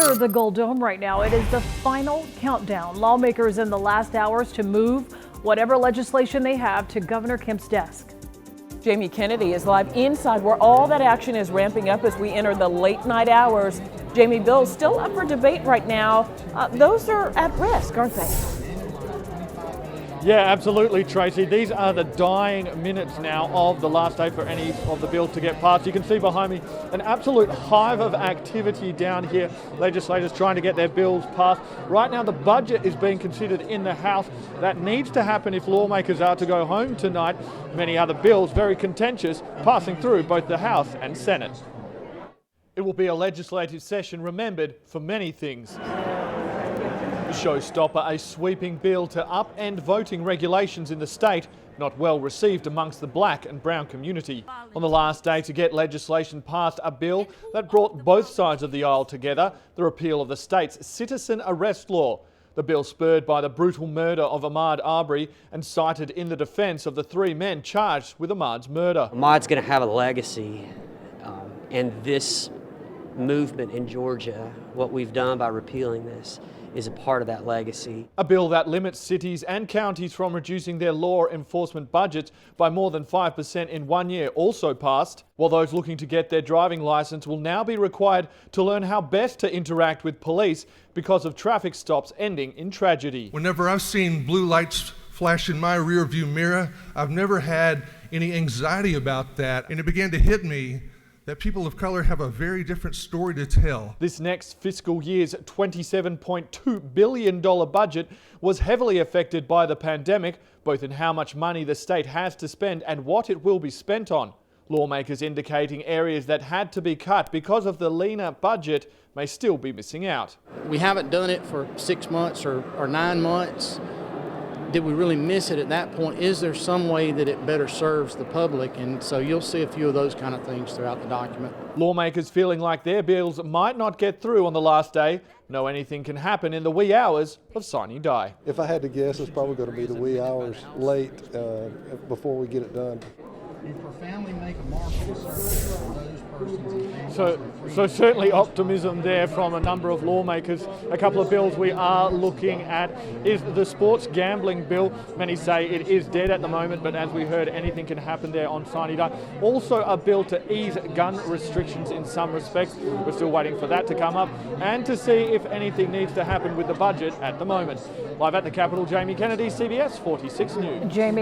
near the Gold Dome right now. It is the final countdown. Lawmakers in the last hours to move whatever legislation they have to Governor Kemp's desk. Jamie Kennedy is live inside where all that action is ramping up as we enter the late night hours. Jamie, bills still up for debate right now. Those are at risk, aren't they? Yeah, absolutely, Tracy. These are the dying minutes now of the last day for any of the bills to get passed. You can see behind me an absolute hive of activity down here. Legislators trying to get their bills passed. Right now, the budget is being considered in the House. That needs to happen if lawmakers are to go home tonight. Many other bills, very contentious, passing through both the House and Senate. It will be a legislative session remembered for many things. The showstopper, a sweeping bill to upend voting regulations in the state, not well received amongst the black and brown community. On the last day to get legislation passed, a bill that brought both sides of the aisle together, the repeal of the state's citizen arrest law. The bill spurred by the brutal murder of Ahmaud Arbery and cited in the defence of the three men charged with Ahmaud's murder. Ahmaud's going to have a legacy, and this movement in Georgia, what we've done by repealing this, is a part of that legacy. A bill that limits cities and counties from reducing their law enforcement budgets by more than 5% in 1 year also passed, while those looking to get their driving licence will now be required to learn how best to interact with police because of traffic stops ending in tragedy. Whenever I've seen blue lights flash in my rear view mirror, I've never had any anxiety about that, and it began to hit me that people of color have a very different story to tell. This next fiscal year's $27.2 billion budget was heavily affected by the pandemic, both in how much money the state has to spend and what it will be spent on. Lawmakers indicating areas that had to be cut because of the leaner budget may still be missing out. We haven't done it for 6 months or 9 months. Did we really miss it at that point? Is there some way that it better serves the public? And so you'll see a few of those kind of things throughout the document. Lawmakers feeling like their bills might not get through on the last day. Know anything can happen in the wee hours of sine die. If I had to guess, it's probably going to be the wee hours late before we get it done. And for family make a market service for those persons and families. So certainly optimism there from a number of lawmakers. A couple of bills we are looking at is the sports gambling bill. Many say it is dead at the moment, but as we heard, anything can happen there on sine die. Also a bill to ease gun restrictions in some respects. We're still waiting for that to come up and to see if anything needs to happen with the budget at the moment. Live at the Capitol, Jamie Kennedy, CBS 46 News. Jamie.